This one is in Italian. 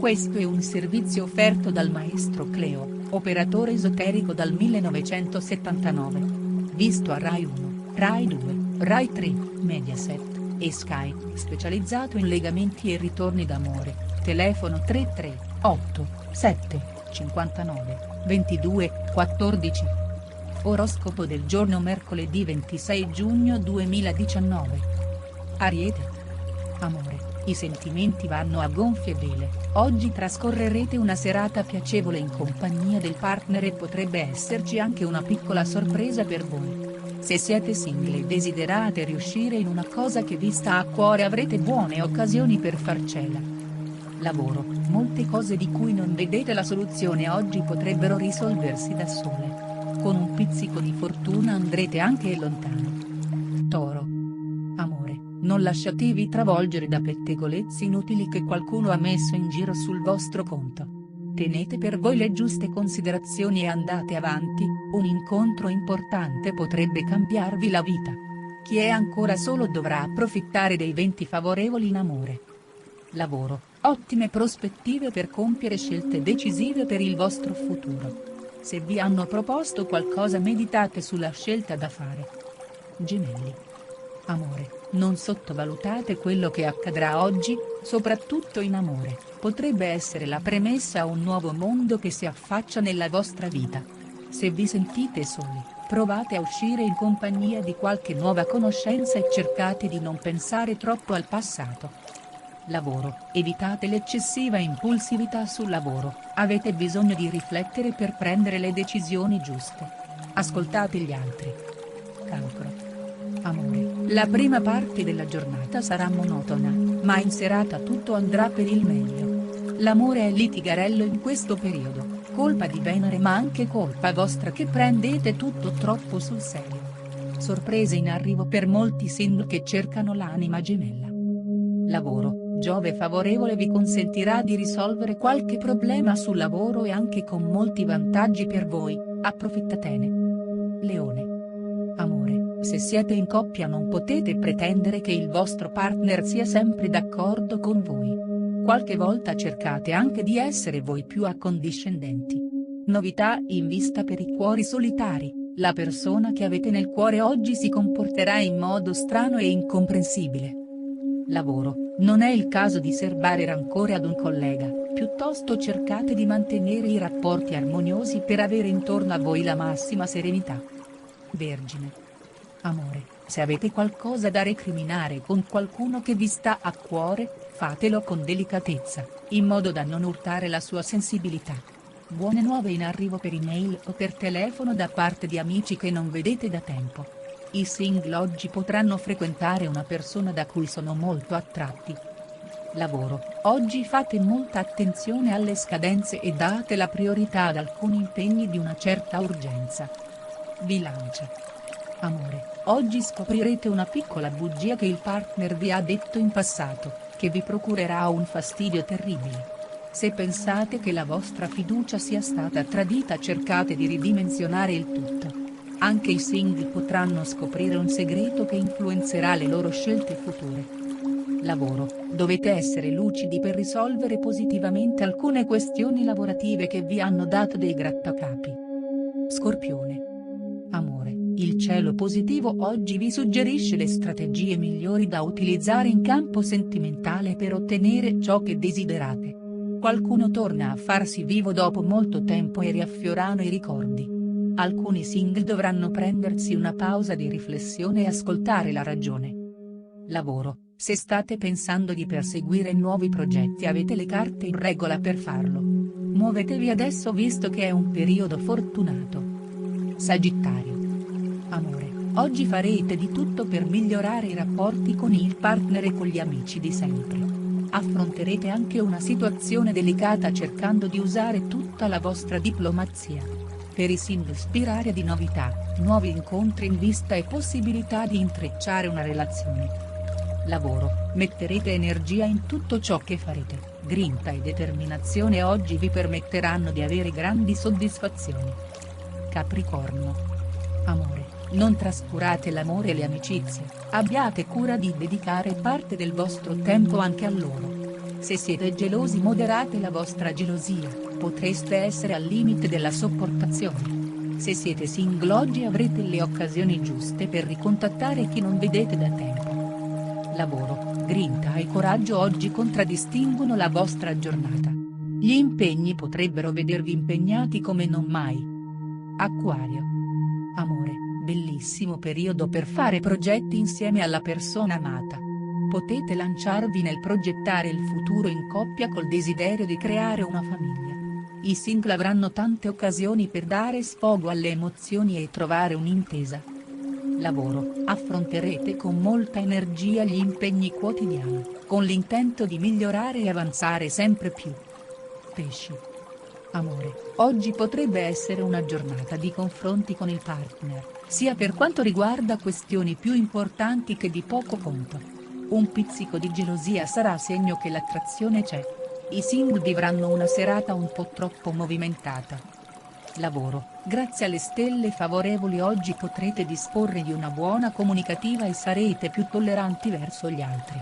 Questo è un servizio offerto dal maestro Cleo, operatore esoterico dal 1979. Visto a Rai 1, Rai 2, Rai 3, Mediaset e Sky, specializzato in legamenti e ritorni d'amore, telefono 338 7 59 22 14. Oroscopo del giorno mercoledì 26 giugno 2019. Ariete. Amore. I sentimenti vanno a gonfie vele, oggi trascorrerete una serata piacevole in compagnia del partner e potrebbe esserci anche una piccola sorpresa per voi. Se siete single e desiderate riuscire in una cosa che vi sta a cuore avrete buone occasioni per farcela. Lavoro, molte cose di cui non vedete la soluzione oggi potrebbero risolversi da sole. Con un pizzico di fortuna andrete anche lontano. Toro. Amore, non lasciatevi travolgere da pettegolezzi inutili che qualcuno ha messo in giro sul vostro conto. Tenete per voi le giuste considerazioni e andate avanti, un incontro importante potrebbe cambiarvi la vita. Chi è ancora solo dovrà approfittare dei venti favorevoli in amore. Lavoro, ottime prospettive per compiere scelte decisive per il vostro futuro. Se vi hanno proposto qualcosa meditate sulla scelta da fare. Gemelli. Amore, non sottovalutate quello che accadrà oggi, soprattutto in amore, potrebbe essere la premessa a un nuovo mondo che si affaccia nella vostra vita. Se vi sentite soli, provate a uscire in compagnia di qualche nuova conoscenza e cercate di non pensare troppo al passato. Lavoro, evitate l'eccessiva impulsività sul lavoro, avete bisogno di riflettere per prendere le decisioni giuste. Ascoltate gli altri. Cancro. Amore, la prima parte della giornata sarà monotona, ma in serata tutto andrà per il meglio. L'amore è litigarello in questo periodo, colpa di Venere ma anche colpa vostra che prendete tutto troppo sul serio. Sorprese in arrivo per molti single che cercano l'anima gemella. Lavoro, Giove favorevole vi consentirà di risolvere qualche problema sul lavoro e anche con molti vantaggi per voi, approfittatene. Leone. Amore, se siete in coppia non potete pretendere che il vostro partner sia sempre d'accordo con voi. Qualche volta cercate anche di essere voi più accondiscendenti. Novità in vista per i cuori solitari, la persona che avete nel cuore oggi si comporterà in modo strano e incomprensibile. Lavoro, non è il caso di serbare rancore ad un collega, piuttosto cercate di mantenere i rapporti armoniosi per avere intorno a voi la massima serenità. Vergine. Amore, se avete qualcosa da recriminare con qualcuno che vi sta a cuore, fatelo con delicatezza, in modo da non urtare la sua sensibilità. Buone nuove in arrivo per email o per telefono da parte di amici che non vedete da tempo. I single oggi potranno frequentare una persona da cui sono molto attratti. Lavoro, oggi fate molta attenzione alle scadenze e date la priorità ad alcuni impegni di una certa urgenza. Bilancia. Amore, oggi scoprirete una piccola bugia che il partner vi ha detto in passato, che vi procurerà un fastidio terribile. Se pensate che la vostra fiducia sia stata tradita cercate di ridimensionare il tutto. Anche i single potranno scoprire un segreto che influenzerà le loro scelte future. Lavoro, dovete essere lucidi per risolvere positivamente alcune questioni lavorative che vi hanno dato dei grattacapi. Scorpione. Amore, il cielo positivo oggi vi suggerisce le strategie migliori da utilizzare in campo sentimentale per ottenere ciò che desiderate. Qualcuno torna a farsi vivo dopo molto tempo e riaffiorano i ricordi. Alcuni single dovranno prendersi una pausa di riflessione e ascoltare la ragione. Lavoro, se state pensando di perseguire nuovi progetti avete le carte in regola per farlo. Muovetevi adesso visto che è un periodo fortunato. Sagittario. Amore, oggi farete di tutto per migliorare i rapporti con il partner e con gli amici di sempre. Affronterete anche una situazione delicata cercando di usare tutta la vostra diplomazia. Per i single ispirare di novità, nuovi incontri in vista e possibilità di intrecciare una relazione. Lavoro, metterete energia in tutto ciò che farete, grinta e determinazione oggi vi permetteranno di avere grandi soddisfazioni. Capricorno. Amore, non trascurate l'amore e le amicizie, abbiate cura di dedicare parte del vostro tempo anche a loro. Se siete gelosi moderate la vostra gelosia, potreste essere al limite della sopportazione. Se siete single oggi avrete le occasioni giuste per ricontattare chi non vedete da tempo. Lavoro, grinta e coraggio oggi contraddistinguono la vostra giornata. Gli impegni potrebbero vedervi impegnati come non mai. Acquario. Amore, bellissimo periodo per fare progetti insieme alla persona amata. Potete lanciarvi nel progettare il futuro in coppia col desiderio di creare una famiglia. I single avranno tante occasioni per dare sfogo alle emozioni e trovare un'intesa. Lavoro, affronterete con molta energia gli impegni quotidiani, con l'intento di migliorare e avanzare sempre più. Pesci. Amore, oggi potrebbe essere una giornata di confronti con il partner, sia per quanto riguarda questioni più importanti che di poco conto. Un pizzico di gelosia sarà segno che l'attrazione c'è. I single vivranno una serata un po' troppo movimentata. Lavoro, grazie alle stelle favorevoli oggi potrete disporre di una buona comunicativa e sarete più tolleranti verso gli altri.